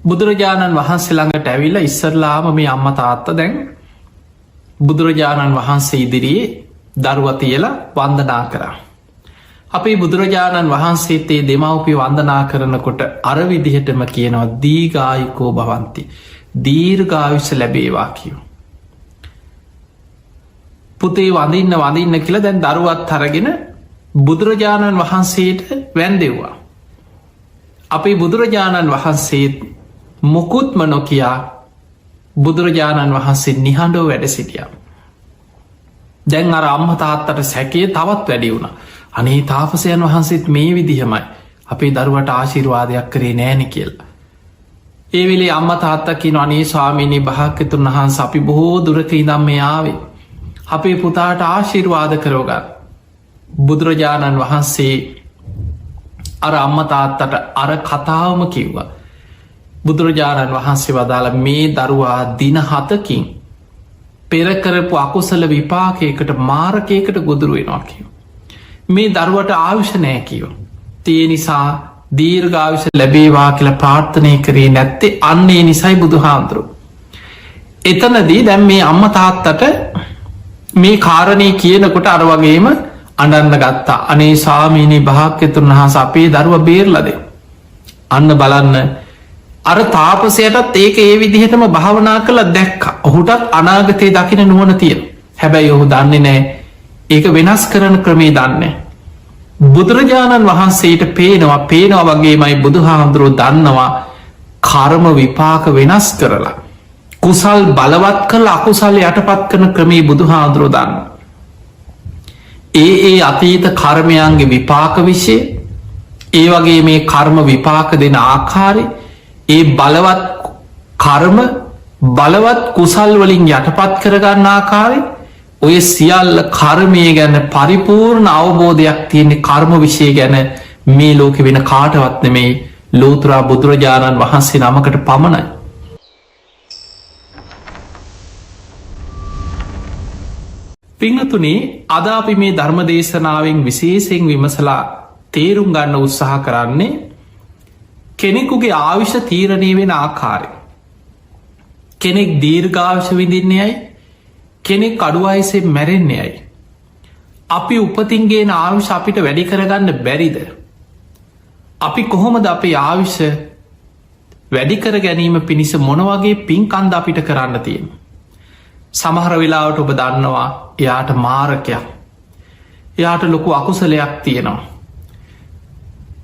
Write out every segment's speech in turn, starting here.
බුදුරජාණන් වහන්සේ ළඟට ඇවිල්ලා ඉස්සරලාම මේ අම්මා තාත්තා දැන් බුදුරජාණන් වහන්සේ ඉදිරියේ දරුවා තියලා වන්දනා කරා. අපේ බුදුරජාණන් වහන්සේත් ඒ දෙමව්පිය වන්දනා කරනකොට අර විදිහටම කියනවා දීඝායුකෝ භවන්ති, දීර්ඝායුෂ ලැබේවා කියෝ. පුතේ වඳින්න කියලා දැන් දරුවත් අරගෙන බුදුරජාණන් වහන්සේට වැන්දෙව්වා. අපේ බුදුරජාණන් වහන්සේත් මොකුත්ම නොකියා බුදුරජාණන් වහන්සේ නිහඬව වැඩ සිටියා. දැන් අර අම්ම තාත්තට සැකේ තවත් වැඩි වුණ. අනේ තාපසයන් වහන්සේත් මේ විදිහමයි අපේ දරුවට ආශිර්වාදයක් කරේ නෑනෙ කියලා. ඒ වෙලේ අම්ම තාත්තා කියන අනේ ස්වාමීනී භාග්‍යවතුන් වහන්සේ අපි බොහෝ දුරක ඉඳන් මේ ආවේ. අපේ පුතාට ආශිර්වාද කරවගන්න. බුදුරජාණන් වහන්සේ අර අම්ම තාත්තට අර කතාවම කිව්වා. බුදුරජාණන් වහන්සේ වදාළ මේ දරුවා දින 7කින් පෙරකරපු අකුසල විපාකයකට මාරකයකට ගොදුරු වෙනවා කියව. මේ දරුවට ආයුෂ නෑ කියව. තිය නිසා දීර්ඝායුෂ ලැබේවා කියලා ප්‍රාර්ථනය කරේ නැත්තේ අන්නේ නිසයි බුදු හාමුදුරු. එතනදී දැන් මේ අම්ම තාත්තට මේ කාරණය කියනකොට අර වගේම අඩන්න ගත්තා. අනේ ස්වාමීනී භාග්‍යවතුන් වහන්සේ අපේ දරුවා බේරලද. අන්න බලන්න අර තාපසයටත් ඒක ඒ විදිහටම භාවනා කළ දැක්ක. ඔහුටත් අනාගතය දකින නුවණ තියෙන. හැබැයි ඔහු දන්නේ නෑ ඒක වෙනස් කරන ක්‍රමේ දන්නේ. බුදුරජාණන් වහන්සේට පේනවා වගේමයි බුදු හාමුදුරුවෝ දන්නවා කර්ම විපාක වෙනස් කරලා කුසල් බලවත් කළ අකුසල් යටපත් කරන ක්‍රමේ බුදු හාමුදුරුවෝ දන්න. ඒ අතීත කර්මයන්ගේ විපාක විෂය, ඒ වගේ මේ කර්ම විපාක දෙන ආකාරය, ඒ බලවත් කර්ම බලවත් කුසල් වලින් යටපත් කරගන්න ආකාරය, ඔය සියල්ල කර්මය ගැන පරිපූර්ණ අවබෝධයක් තියෙන්නේ කර්ම විෂය ගැන මේ ලෝකෙ වෙන කාටවත් නෙමේ ලෝතුරා බුදුරජාණන් වහන්සේ නමකට පමණයි. පිංහතුනේ අද අපි මේ ධර්ම දේශනාවෙන් විශේෂයෙන් විමසලා තේරුම් ගන්න උත්සාහ කරන්නේ කෙනෙකුගේ ආවිෂ තීරණය වෙන ආකාරය. කෙනෙක් දීර්ඝායුෂ විඳින්නේයයි, කෙනෙක් අඩු වයසෙන් මැරෙන්නේයයි. අපි උපතින්ගේ ආවිෂ අපිට වැඩි කරගන්න බැරිද? අපි කොහොමද අපේ ආවිෂ වැඩි කර ගැනීම පිණිස මොනවගේ පින්කන්ද අපිට කරන්න තියෙන? සමහර වෙලාවට ඔබ දන්නවා එයාට මාරකයක්, එයාට ලොකු අකුසලයක් තියෙනවා,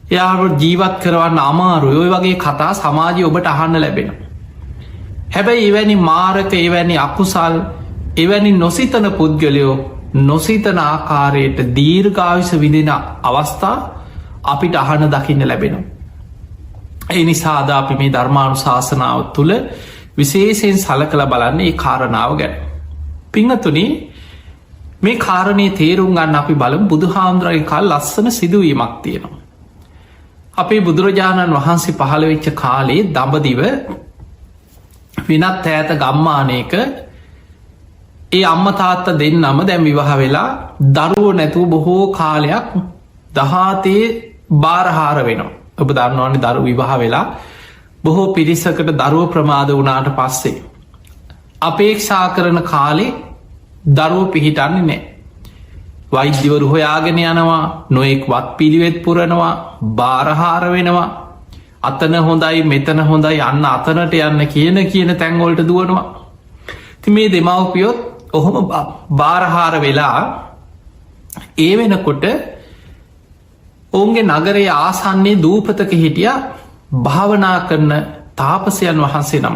එයාට ජීවත් කරවන්න අමාරු, ඔය වගේ කතා සමාජය ඔබට අහන්න ලැබෙන. හැබැයි එවැනි මාරක, එවැනි අකුසල්, එවැනි නොසිතන පුද්ගලයෝ නොසිතන ආකාරයට දීර්ඝායුෂ විඳින අවස්ථා අපිට අහන්න දකින්න ලැබෙනවා. ඒ නිසා අද අපි මේ ධර්මානුශාසනාව තුළ විශේෂයෙන් සලකලා බලන්නේ ඒ කාරණාව ගැන. පිංහතුනි, මේ කාරණය තේරුම් ගන්න අපි බලමු බුදුහාමුදුරුවන්ගේ කල් ලස්සන සිදුවීමක් තියෙනවා. අපේ බුදුරජාණන් වහන්සේ පහළ වෙච්ච කාලේ දඹදිව වෙනත් ඈත ගම්මානයක ඒ අම්ම තාත්තා දෙන්නම දැන් විවාහ වෙලා දරුවෝ නැතුව බොහෝ කාලයක් දහතේ බාරහාර වෙනවා. ඔබ දන්නවන්නේ දරු විවාහ වෙලා බොහෝ පිරිසකට දරුව ප්‍රමාද වුණාට පස්සේ අපේක්ෂා කරන කාලේ දරුව පිහිටන්නේ නෑ. වෛද්‍යවරු හොයාගෙන යනවා, නොයෙක් වත් පිළිවෙත් පුරනවා, බාරහාර වෙනවා, අතන හොඳයි මෙතන හොඳයි අන්න අතනට යන්න කියන තැන්වලට දුවනවා. ති මේ දෙමව්පියොත් ඔහොම බාරහාර වෙලා ඒ වෙනකොට ඔවුන්ගේ නගරයේ ආසන්නේ දූපතක හිටිය භාවනා කරන තාපසයන් වහන්සේ නම.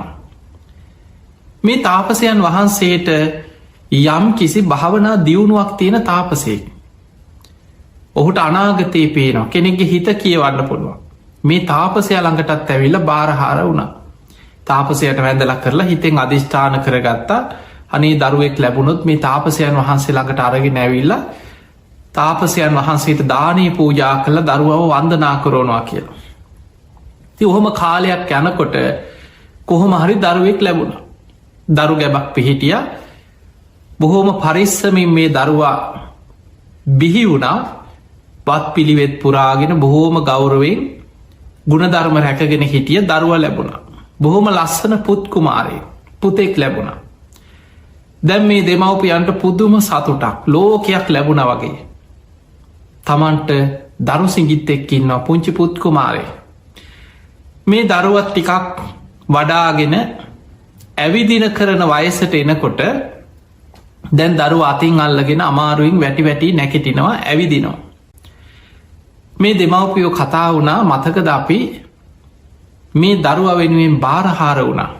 මේ තාපසයන් වහන්සේට යම් කිසි භාවනා දියුණුවක් තියෙන තාපසයෙක්. ඔහුට අනාගතයේ පේනවා, කෙනෙක්ගේ හිත කියවන්න පුළුවන්. මේ තාපසය ළඟටත් ඇවිල්ල බාරහාර වුණා. තාපසයට වැඳලා කරලා හිතෙන් අධිෂ්ඨාන කරගත්තා අනේ දරුවෙක් ලැබුණොත් මේ තාපසයන් වහන්සේ ළඟට අරගෙන ඇවිල්ලා තාපසයන් වහන්සේට දානී පූජා කළ දරුවව වන්දනා කරනවා කියලා. ති ඔහොම කාලයක් යනකොට කොහොම හරි දරුවෙක් ලැබුණ. දරු ගැබක් පිහිටිය බොහෝම පරිස්සමින් මේ දරුවා බිහි වුණා. වත් පිළිවෙත් පුරාගෙන බොහෝම ගෞරවෙන් ගුණධර්ම රැකගෙන හිටිය දරුව ලැබුණ. බොහොම ලස්සන පුත් කුමාරය පුතෙක් ලැබුණා. දැම් මේ දෙමව්පියන්ට පුදුම සතුටක් ලෝකයක් ලැබුණ වගේ. තමන්ට දරු සිංගිත් එක්කින්නවා පුංචි පුත් කුමාරය. මේ දරුවත් ටිකක් වඩාගෙන ඇවිදින කරන වයසට එනකොට දැන් දරු අතින් අල්ලගෙන අමාරුවෙන් වැටි වැටි නැකෙටිනවා ඇවිදිනවා. මේ දෙමව්පියෝ කතා වුණා මතකද අපි මේ දරුව වෙනුවෙන් බාරහාර වුණා.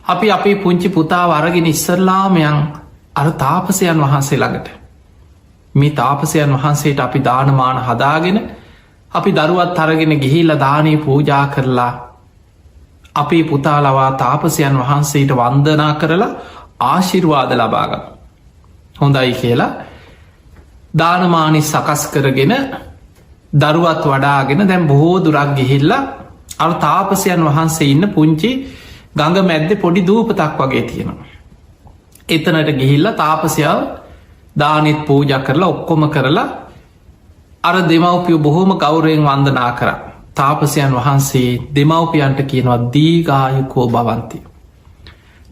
අපි අපේ පුංචි පුතාව අරගෙන ඉස්සරලාමයන් අර තාපසයන් වහන්සේ ළඟට. මේ තාපසයන් වහන්සේට අපි දානමාන හදාගෙන අපි දරුවත් අරගෙන ගිහිල්ල දානී පූජා කරලා අපේ පුතාලවා තාපසයන් වහන්සේට වන්දනා කරලා ආශිර්වාද ලබාගන්න. හොඳයි කියලා දානමානි සකස් කරගෙන දරුවත් වඩාගෙන දැන් බොහෝ දුරක් ගිහිල්ලා අර තාපසයන් වහන්සේ ඉන්න පුංචි ගඟ මැද්ද පොඩි දූපතක් වගේ තියෙනවා. එතනට ගිහිල්ල තාපසයාව දානෙත් පූජ කරලා ඔක්කොම කරලා අර දෙමව්පියෝ බොහෝම ගෞරයෙන් වන්දනා කර තාපසයන් වහන්සේ දෙමව්පියන්ට කියනවා දීගායුකෝ භවන්ති.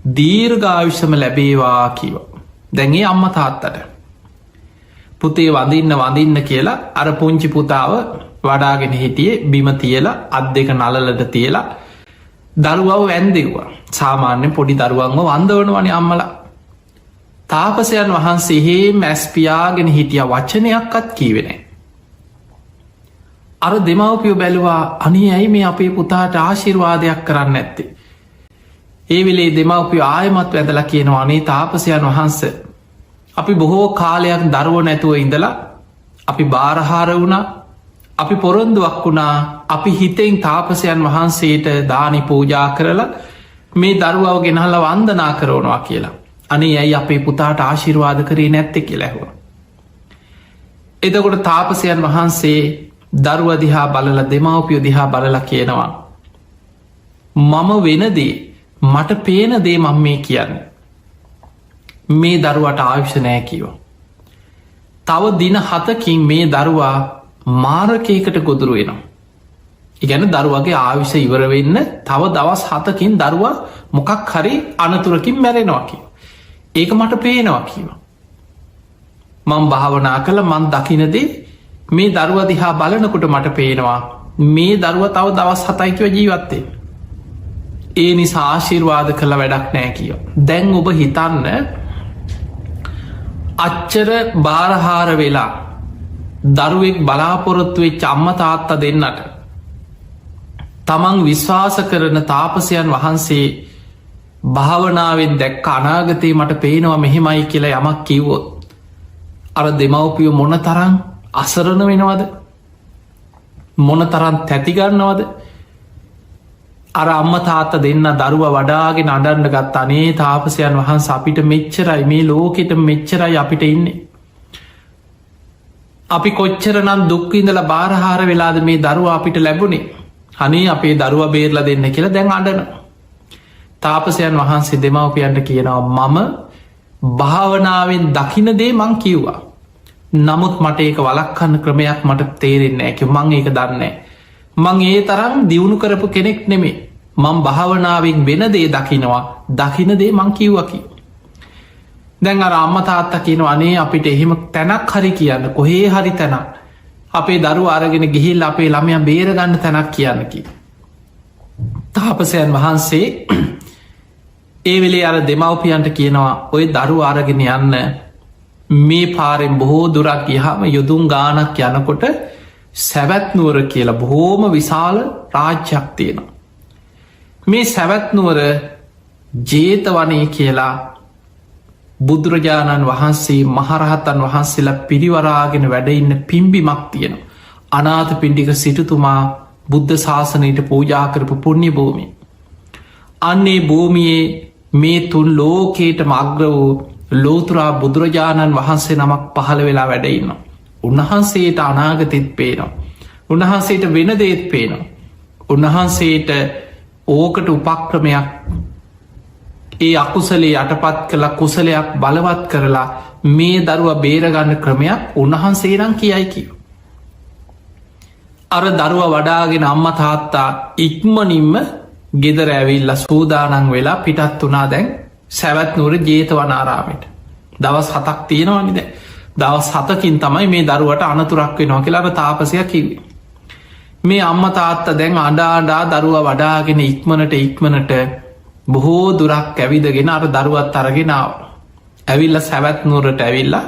දීර්ඝායුෂම ලැබේවා කියව. දැන්ගේ අම්ම තාත්තට පුතේ වඳින්න කියලා අර පුංචි පුතාව වඩාගෙන හිටියේ බිම තියලා අත් දෙක නලලට තියලා දරුවව වැන්දෙව්වා. සාමාන්‍යෙන් පොඩි දරුවන්ව වන්දවනවන අම්මලා. තාපසයන් වහන්සේහේ මැස්පියාගෙන හිටිය වචනයක්කත් කීවෙන. අර දෙමව්පියෝ බැලවා අනි ඇයි මේ අපේ පුතාට ආශිර්වාදයක් කරන්න ඇත්තේ. ඒ වෙලේ දෙමව්පියෝ ආයමත් වැදලා කියනවා අනේ තාපසයන් වහන්ස අපි බොහෝ කාලයක් දරුව නැතුව ඉඳලා අපි බාරහාර වුණා අපි පොරොන්දුවක් වුණා අපි හිතෙන් තාපසයන් වහන්සේට දානි පූජා කරලා මේ දරුවව ගෙනහල වන්දනා කරවනවා කියලා. අනේ ඇයි අපේ පුතාට ආශිර්වාද කරේ නැත්තෙ කියලැහුව. එදකොට තාපසයන් වහන්සේ දරුව දිහා බලල දෙමව්පියෝ දිහා බලල කියනවා. මම වෙනදේ මට පේන දේ මම මේ කියන්න. මේ දරුවට ආයුෂනෑ කියෝ. තව දින 7කින් මේ දරුවා මාරකයකට ගොදුරු වෙනවා. ඉගැන දරුවගේ ආවිෂ ඉවරවෙන්න තව දවස් 7කින් දරුවා මොකක් හරි අනතුරකින් මැරෙනවා කිය. ඒක මට පේනවා කියව. මං භාවනා කළ මන් දකිනදේ මේ දරුව දිහා බලනකොට මට පේනවා මේ දරුව තව දවස් 7කිව ජීවත්තේ. ඒ නිසා ආශිර්වාද කළ වැඩක් නෑ කියෝ. දැන් ඔබ හිතන්න අච්චර බාරහාර වෙලා දරුවෙක් බලාපොරොත්තුවේ චම්ම තාත්තා දෙන්නට තමන් විශ්වාස කරන තාපසයන් වහන්සේ භාවනාවෙන් දැක්ක අනාගතයේ මට පේනවා මෙහෙමයි කියලා යමක් කිව්වොත් අර දෙමව්පියෝ මොන තරන් අසරණ වෙනවද මොන තරන් තැතිගන්නවද අර අම්ම තාත්ත දෙන්න දරුව වඩාගෙන අඩන්න ගත් අනේ තාපසයන් වහන්ස අපිට මෙච්චරයි මේ ලෝකෙට මෙච්චරයි අපිට ඉන්නේ. අපි කොච්චර නම් දුක්විඳල බාරහාර වෙලාද මේ දරුව අපිට ලැබුණේ අනේ අපේ දරුව බේරල දෙන්න කියලා දැන් අඩන. තාපසයන් වහන්සේ දෙමව්පියන්ට කියනවා මම භාවනාවෙන් දකිනදේ මං කිව්වා. නමුත් මට ඒක වලක්කන්න ක්‍රමයක් මට තේරෙන්නේ ඇක මං ඒක දන්නේ. මං ඒ තරම් දියුණු කරපු කෙනෙක් නෙමේ මං භාවනාවෙන් වෙන දේ දකිනවා දකිනදේ මං කිව්වකි. දැන් අර අම්ම තාත්තා කියන අනේ අපිට එහෙම තැනක් හරි කියන්න කොහේ හරි තැනක් අපේ දරු අරගෙන ගිහිල් අපේ ළමය බේරගන්න තැනක් කියන්නකි. තාපසයන් වහන්සේ ඒ වෙලේ අර දෙමව්පියන්ට කියනවා ඔය දරු අරගෙන යන්න මේ පාරෙන් බොහෝ දුරක් යහම යුදුම් ගානක් යනකොට සැවැත්නුවර කියලා බොහෝම විශාල රාජ්‍යයක් තියෙනවා. මේ සැවැත්නුවර ජේතවනය කියලා බුදුරජාණන් වහන්සේ මහරහතන් වහන්සේලා පිරිවරාගෙන වැඩඉන්න පිම්බිමක් තියෙන. අනාත පිණ්ඩික සිටුතුමා බුද්ධ ශාසනයට පූජා කරපු පුුණ්‍ය භූමි. අන්නේ භූමියයේ මේ තුන් ලෝකේට මග්‍ර වූ ලෝතුරා බුදුරජාණන් වහන්සේ නමක් පහළ වෙලා වැඩඉන්නවා. උන්වහන්සේට අනාගතෙත් පේනවා. උන්වහන්සේට වෙන දේත් පේනවා. උන්වහන්සේට ඕකට උපක්‍රමයක් ඒ අකුසලේ යටපත් කළ කුසලයක් බලවත් කරලා මේ දරුව බේරගන්න ක්‍රමයක් උන්වහන්සේරං කියයි කිව. අර දරුව වඩාගෙන අම්ම තාත්තා ඉක්මනින්ම ගෙදර ඇවිල්ල සූදානං වෙලා පිටත් වනා දැන් සැවැත් නුවර ජේතවනාරාමට දවස් 7ක් තියෙනවානිද දවස් 7කින් තමයි මේ දරුවට අනතුරක් වෙනවා කියලාට තාපසයක් කිවේ මේ අම්ම තාත්ත දැන් අඩාඩා දරුව වඩාගෙන ඉක්මනට බොහෝ දුරක් ඇවිදගෙන අර දරුවත් අරගෙනාව ඇවිල්ල සැවැත් නුවරට ඇවිල්ලා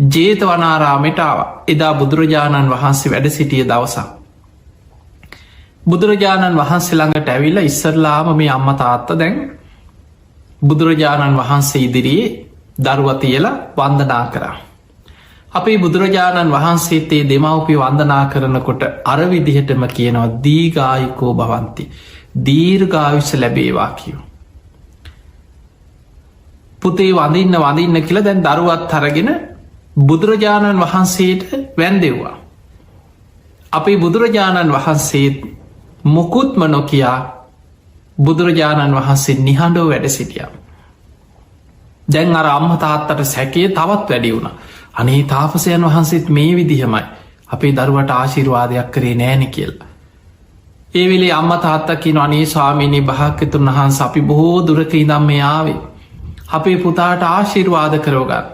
ජේතවනාරාමට ආව එදා බුදුරජාණන් වහන්සේ වැඩ සිටිය දවසක් බුදුරජාණන් වහන්සේ ළඟට ඇවිල්ලා ඉස්සරලාම මේ අම්ම තාත්ත දැන් බුදුරජාණන් වහන්සේ ඉදිරියේ දරුව තියලා වන්දනා කරා අපේ බුදුරජාණන් වහන්සේතේ දෙමව්පිය වන්දනා කරනකොට අර විදිහටම කියනවා දීගායිකෝ භවන්ති දීර්ඝායුෂ ලැබේවා කියෝ පුතේ වඳින්න කියලා දැන් දරුවත් අරගෙන බුදුරජාණන් වහන්සේට වැන්දෙව්වා අපේ බුදුරජාණන් වහන්සේත් මොකුත්ම නොකයා බුදුරජාණන් වහන්සේ නිහඬෝ වැඩ සිටියා දැන් අර අම්ම තාත්තට සැකේ තවත් වැඩි වුණ අනේ තාපසයන් වහන්සේත් මේ විදිහමයි අපේ දරුවට ආශිර්වාදයක් කරේ නෑනෙ කියලා ඒවෙලේ අම්ම තාත්තකින අනේ ස්වාමීනී භාග්‍යතුන් වහන්ස අපි බොහෝ දුරක ඉදම් මේ ආවේ අපේ පුතාට ආශිර්වාද කරෝගත්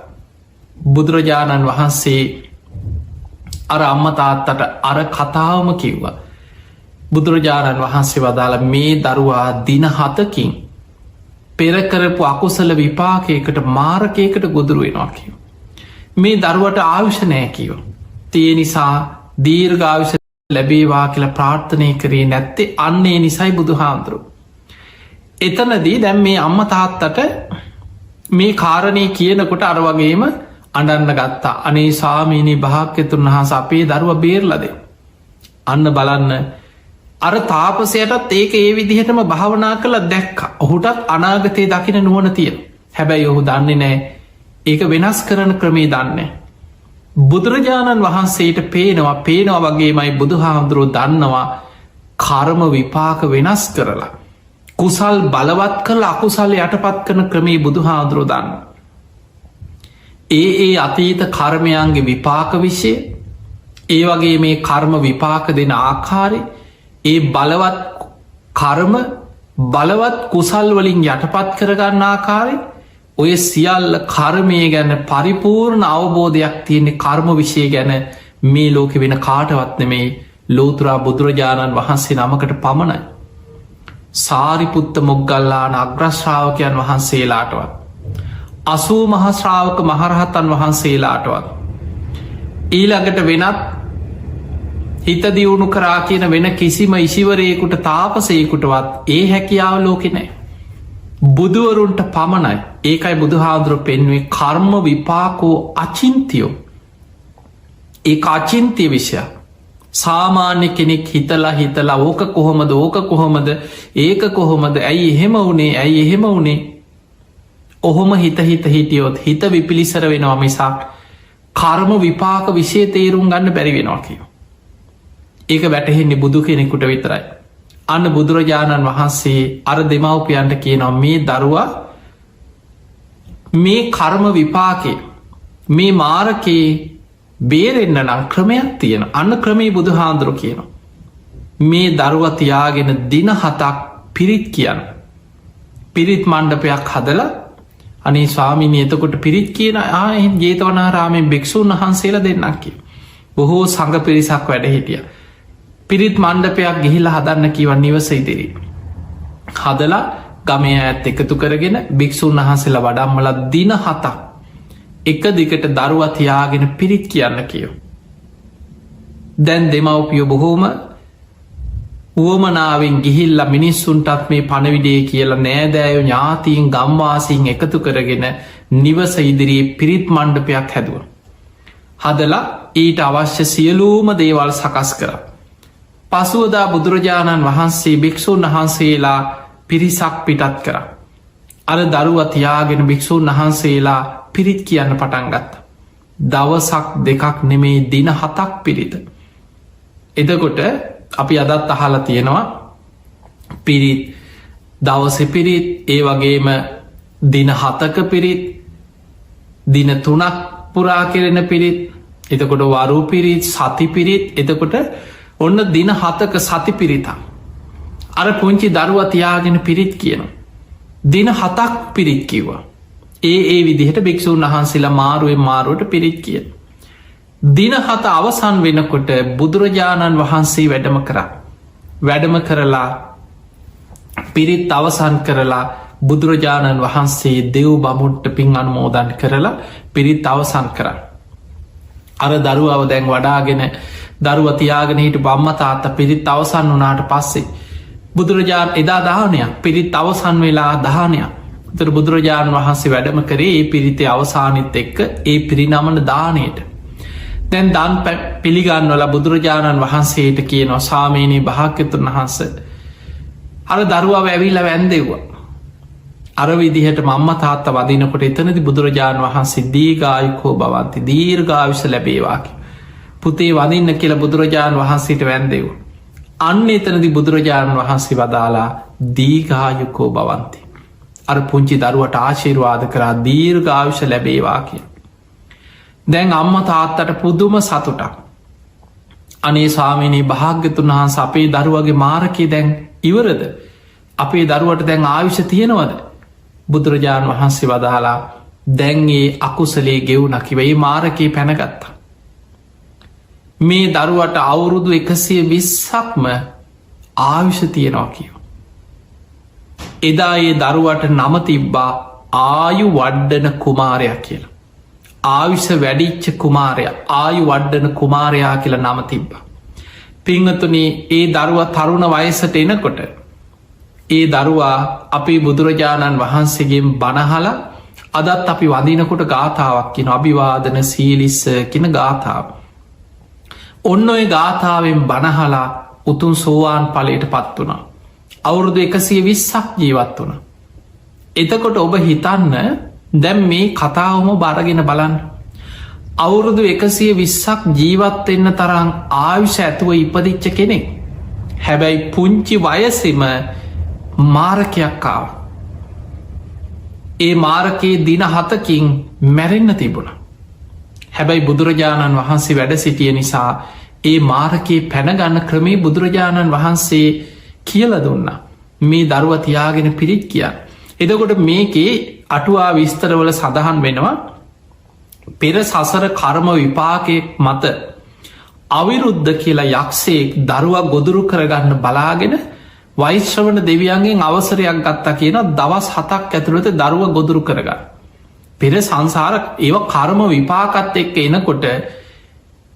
බුදුරජාණන් වහන්සේ අර අම්ම තාත්තට අර කතාවම කිව්වා බුදුරජාණන් වහන්සේ වදාළ මේ දරුවා දින 7කින් පෙරකරපු අකුසල විපාකයකට මාරකයකට ගොදුරු වෙනවා කිව මේ දරුවට ආවිෂණය කියෝ තිය නිසා දීර්ඝාවිෂ ලැබේවා කියලා ප්‍රාර්ථනය කරේ නැත්තේ අන්නේ නිසයි බුදු හාමුදුරු එතනදී දැම් මේ අම්ම තාත්තට මේ කාරණය කියනකොට අර වගේම අඩන්න ගත්තා අනේ සාමීනී භාග්‍යතුන් වහස අපේ දරුව බේරලද අන්න බලන්න අර තාපසයටත් ඒක ඒ විදිහටම භාවනා කළ දැක්ක ඔහුටත් අනාගතය දකින නුවන තියෙන හැබැයි ඔහු දන්නේ නෑ ඒක වෙනස් කරන ක්‍රමේ දන්නේ බුදුරජාණන් වහන්සේට පේනවා වගේමයි බුදු හාමුදුරුව දන්නවා කර්ම විපාක වෙනස් කරලා කුසල් බලවත් කළ අකුසල් යටපත් කරන ක්‍රමේ බුදු හාමුදුරුව දන්න ඒ අතීත කර්මයන්ගේ විපාක විෂය ඒ වගේ මේ කර්ම විපාක දෙන ආකාරය ඒ බලවත් කර්ම බලවත් කුසල් වලින් යටපත් කරගන්න ආකාරය ඔය සියල්ල කර්මය ගැන පරිපූර්ණ අවබෝධයක් තියෙන්නේ කර්ම විෂය ගැන මේ ලෝකෙ වෙන කාටවත් නෙමේ ලෝතුරා බුදුරජාණන් වහන්සේ නමකට පමණයි සාරිපුත්ත මොග්ගල්ලාන අග්‍රශ්‍රාවකයන් වහන්සේලාටවත් 80 මහශ්‍රාවක මහරහතන් වහන්සේලාටවත් ඊළඟට වෙනත් හිත දියුණු කරා කියන වෙන කිසිම ඉසිවරයෙකුට තාපසයකුටවත් ඒ හැකියාව ලෝකෙනෑ බුදුවරුන්ට පමණයි ඒකයි බුදු හාදුරුව පෙන්වේ කර්ම විපාකෝ අචින්තියෝ ඒ අචින්තිය විෂය සාමාන්‍ය කෙනෙක් හිතලා ඕක කොහොමද ඒක කොහොමද ඇයි එහෙම වනේ ඔහොම හිත හිටියොත් හිත විපිලිසර වෙනවා මිසක් කර්ම විපාක විෂය තේරුම් ගන්න බැරි වෙනවා කියෝ ඒක වැටහෙන්නේ බුදු කෙනෙකුට විතරයි අන්න බුදුරජාණන් වහන්සේ අර දෙමව්පියන්ට කියනවා මේ දරුවා මේ කර්ම විපාකේ මේ මාරකේ බේරෙන්න්න නම් ක්‍රමයක් තියෙන අන්න ක්‍රමේ බුදු හාන්දුරු කියනවා මේ දරුව තියාගෙන දින 7ක් පිරිත් කියන්න පිරිත් මණ්ඩපයක් හදලා අනේ ස්වාමිනී එතකොට පිරිත් කියන ජේතවනාරාමෙන් භික්ෂූන් වහන්සේලා දෙන්නක් කිය බොහෝ සංඝ පිරිසක් වැඩ හිටිය පිරිත් මණ්ඩපයක් ගිහිල්ල හදන්න කිවන් නිවස ඉදිරි හදලා ගමය ඇත් එකතු කරගෙන භික්‍ෂූන් වහන්සේලා වඩම්මල දින 7ක් එක දිකට දරුව තියාගෙන පිරිත් කියන්න කියෝ දැන් දෙමව්පියෝ බොහෝම වුවමනාවෙන් ගිහිල්ල මිනිස්සුන්ටත් මේ පණවිඩේ කියලා නෑදෑයෝ ඥාතීන් ගම්වාසින් එකතු කරගෙන නිවස ඉදිරියේ පිරිත් මණ්ඩපයක් හැදුව හදලා ඊට අවශ්‍ය සියලූම දේවල් සකස් කර පසුවදා බුදුරජාණන් වහන්සේ භික්‍ෂූන් වහන්සේලා පිරිසක් පිටත් කර අර දරුව තියාගෙන භික්‍ෂූන් වහන්සේලා පිරිත් කියන්න පටන්ගත්ත දවසක් දෙකක් නෙමේ දින 7ක් පිරිත එදකොට අපි අදත් අහලා තියෙනවා පිරිත් දවස පිරිත් ඒ වගේම දින 7ක පිරිත් දින 3ක් පුරා කෙරෙන පිරිත් එතකොට වරු පිරිත් සති පිරිත් එතකොට ඔන්න දින 7ක සති පිරිතා අර පුංචි දරුවා තියාගෙන පිරිත් කියනවා. දින 7ක් පිරිත් කිව්වා. ඒ විදිහට භික්ෂූන් වහන්සේලා මාරුවෙන් මාරුවට පිරිත් කියන. දින 7 අවසන් වෙනකොට බුදුරජාණන් වහන්සේ වැඩම කරා. වැඩම කරලා පිරිත් අවසන් කරලා බුදුරජාණන් වහන්සේ දෙව් බමුණට පින් අනුමෝදන් කරලා පිරිත් අවසන් කරා. අර දරුවව දැන් වඩාගෙන දරුව තියාගෙන හිටපු අම්මා තාත්තා පිරිත් අවසන් වුණාට පස්සේ බුදුරජාණන් එදා දානයක් පිරිත් අවසන් වෙලා දානයක්. ඒතර බුදුරජාණන් වහන්සේ වැඩම කරේ ඒ පිරිතේ අවසානෙත් එක්ක ඒ පිරිනමන දානයට. දැන් දන් පිළිගන්නවලා බුදුරජාණන් වහන්සේට කියනවා සාමීනී භාග්‍යවතුන් වහන්සේ අර දරුවාව ඇවිල්ලා වැන්දෙව්වා. අර විදිහට අම්මා තාත්තා වදිනකොට එතනදි බුදුරජාණන් වහන්සේ දීර්ඝායුකෝ භවන්ති දීර්ඝායුෂ ලැබේවා පුතේ වදින්න කියලා බුදුරජාණන් වහන්සේට වැන්දෙව්වා. අන්න එතනදි බුදුරජාණන් වහන්සේ වදාලා දීර්ඝායුකෝ භවන්ති. අර පුංචි දරුවට ආශිර්වාද කරා දීර්ඝායුෂ ලැබේවා කියලා. දැන් අම්මා තාත්තට පුදුම සතුටක්. අනේ ස්වාමීනී භාග්‍යවතුන් වහන්සේ අපේ දරුවගේ මාරකේ දැන් ඉවරද? අපේ දරුවට දැන් ආයුෂ තියෙනවද? බුදුරජාණන් වහන්සේ වදාලා දැන් ඒ අකුසලේ ගෙවුණ කිව ඒ මාරකේ පැනගත්තා. මේ දරුවට අවුරුදු 120ක්ම ආයුෂ තියෙනවා කියව. එදා ඒ දරුවට නම තිබ්බා ආයු වඩ්ඩන කුමාරයක් කියලා. ආවිෂ වැඩිච්ච කුමාරය ආයු වඩ්ඩන කුමාරයා කියලා නම තිබ්බා. පිංහතුනේ ඒ දරුවා තරුණ වයසට එනකොට ඒ දරුවා අපේ බුදුරජාණන් වහන්සේගෙන් බණහල අදත් අපි වදිනකොට ගාථාවක් කියන අභිවාදන සීලිස්ස කියන ගාථාව. ඔන්න ඔය ගාථාවෙන් බණහලා උතුන් සෝවාන් ඵලයට පත් වුණා. අවුරුදු 120ක් ජීවත් වුණ. එතකොට ඔබ හිතන්න දැම් මේ කතාවම බරගෙන බලන්න. අවුරුදු 120ක් ජීවත්වෙන්න තරම් ආයුෂ ඇතුව ඉපදිච්ච කෙනෙක්. හැබැයි පුංචි වයසෙම මාරකයක්කාව. ඒ මාරකයේ දින 7කින් මැරෙන්න තිබුණ. හැබැයි බුදුරජාණන් වහන්සේ වැඩ සිටිය නිසා ඒ මාරකයේ පැනගන්න ක්‍රමේ බුදුරජාණන් වහන්සේ කියල දුන්න. මේ දරුව තියාගෙන පිරිත් කියන්න. එදකොට මේකේ අටුවා විස්තරවල සඳහන් වෙනවා පෙර සසර කර්ම විපාකය මත අවිරුද්ධ කියලා යක්ෂයෙක් දරුවා ගොදුරු කරගන්න බලාගෙන වෛශ්‍රවණ දෙවියන්ගෙන් අවසරයක් ගත්තා කියන දවස් 7ක් ඇතුළත දරුව ගොදුරු කරගන්න. පෙර සංසාර ඒව කර්ම විපාකත් එක්ක එනකොට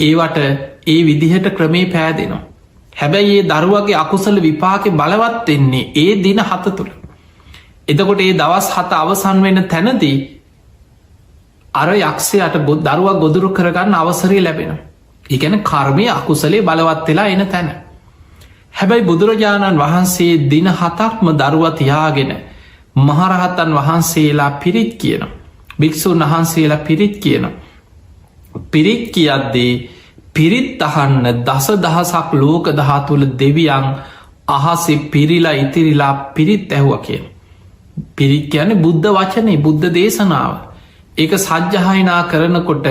ඒවට ඒ විදිහට ක්‍රමේ පෑදෙනවා. හැබැයි ඒ දරුවගේ අකුසල විපාක බලවත් වෙන්නේ ඒ දින 7 තුළ. එතකොට ඒ දවස් 7 අවසන් වෙන තැනදී අර යක්ෂයට දරුවා ගොදුරු කරගන්න අවසරය ලැබෙන. ඒකැන කර්මය අකුසලේ බලවත් වෙලා එන තැන. හැබැයි බුදුරජාණන් වහන්සේ දින 7ක්ම දරුව තියාගෙන මහරහතන් වහන්සේලා පිරිත් කියන. භික්‍ෂූන් වහන්සේලා පිරිත් කියන. පිරිත් කියද්දේ පිරිත් අහන්න දස දහසක් ලෝක දහතුළ දෙවියන් අහසේ පිරිලා ඉතිරිලා පිරිත් ඇහුව කියන. පිරිත් කියන බුද්ධ වචනය බුද්ධ දේශනාව. ඒක සජ්්‍යහයනා කරනකොට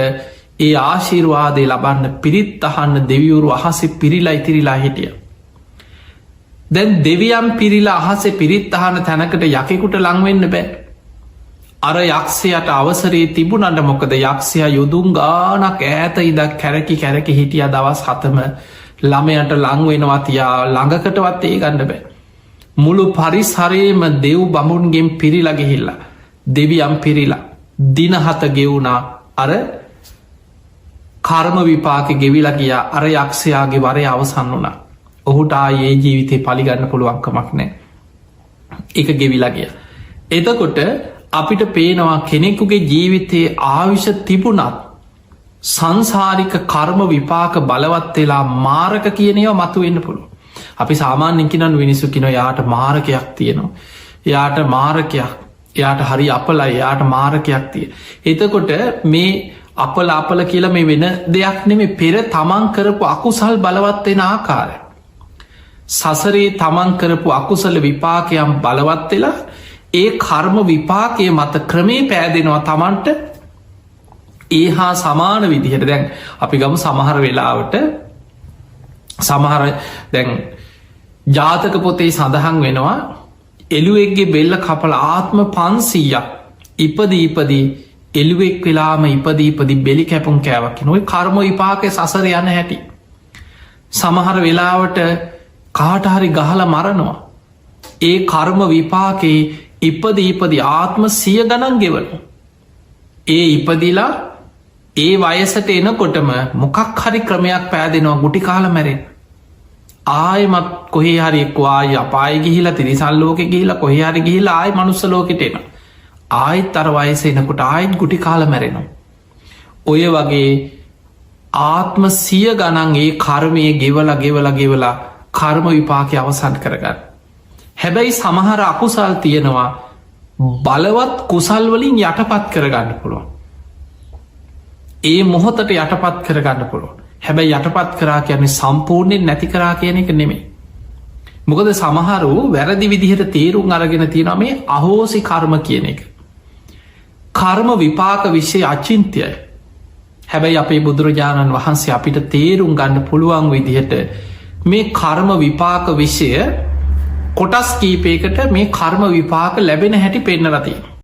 ඒ ආශීර්වාදය ලබන්න පිරිත් අහන්න දෙවියවරු අහසේ පිරිලා ඉතිරිලා හිටිය. දැන් දෙවියම් පිරිලා අහසේ පිරිත් අහන තැනකට යකෙකුට ලංවෙන්න බෑ. අර යක්ෂයට අවසරේ තිබුණට මොකද යක්ෂය යුදුම් ගානක් ඈත ඉදක් කැරකි කැරකි හිටිය දවස් 7ම ළමයට ලංවෙනවතියා ළඟකටවත් ඒ ගන්න බෑ. මුළු පරිසරේම දෙව් බමුන්ගෙන් පිරිලගෙහිල්ලා දෙවියම් පිරිලා දින 7 ගෙවුණා අර කර්ම විපාක ගෙවිලා ගියා අර යක්ෂයාගේ වරය අවසන් වුණා. ඔහුට ආයේ ජීවිතය පලිගන්න පුළුවන්කමක් නෑ. එක ගෙවිලා ගිය. එතකොට අපිට පේනවා කෙනෙකුගේ ජීවිතයේ ආවිෂ තිබුණත් සංසාරික කර්ම විපාක බලවත් වෙලා මාරක කියනව මතු වෙන්න පුළුව. අපි සාමාන්‍යකිනන් විනිසු කින යාට මාරකයක් තියෙනවා. යාට මාරකයක් එයාට හරි අපල එයාට මාරකයක් තිය. එතකොට මේ අපල කියලා මේ වෙන දෙයක් නෙමේ පෙර තමන් කරපු අකුසල් බලවත්වෙන ආකාරය. සසරේ තමන් කරපු අකුසල විපාකයම් බලවත් වෙලා ඒ කර්ම විපාකය මත ක්‍රමේ පෑදෙනවා තමන්ට ඒ හා සමාන විදිහට දැන් අපි ගම සමහර වෙලාවට සමහර දැන් ජාතක පොතේ සඳහන් වෙනවා එළුවෙක්ගේ බෙල්ල කපල ආත්ම 500ක් ඉපදී එළුවෙක් වෙලාම ඉපදී බෙලි කැපුම් කෑවක් නොයි කර්ම විපාකය සසර යන හැටි. සමහර වෙලාවට කාටහරි ගහල මරනවා. ඒ කර්ම විපාකයේ ඉපදී ආත්ම 100 ගණන් ගෙවන. ඒ ඉපදිලා ඒ වයසට එනකොටම මොකක් හරි ක්‍රමයක් පෑදෙනවා ගුටි කාල මැරෙන්. ආයමත් කොහේ හරික්වා අපාය ගිහිලා තිරිසල්ලෝක ගිහිලා කොහරි ගිහිලා ආය මනුස්ස ලෝකට එන. ආයිත් අර වයස එනකොට ආයිත් ගුටි කාල මැරෙනවා. ඔය වගේ ආත්ම 100 ගණන් ඒ කර්මය ගෙවලා කර්ම විපාකය අවසන් කරගන්න. හැබැයි සමහර අකුසල් තියෙනවා බලවත් කුසල්වලින් යටපත් කරගන්න පුළුවන්. ඒ මොහොතට යටපත් කරගන්න පුළුවන්. හැබැයි යටපත් කරා කියන්නේ සම්පූර්ණයෙන් නැති කරා කියන එක නෙමේ. මොකද සමහරු වැරදි විදිහට තේරුම් අරගෙන තියෙනවා මේ අහෝසි කර්ම කියන එක. කර්ම විපාක විශ්ෂය අචින්තයයි. හැබැයි අපේ බුදුරජාණන් වහන්සේ අපිට තේරුම් ගන්න පුළුවන් විදිහට මේ කර්ම විපාක විෂය කොටස් කීපයකට මේ කර්ම විපාක ලැබෙන හැටි පෙන්නලා තියෙනවා.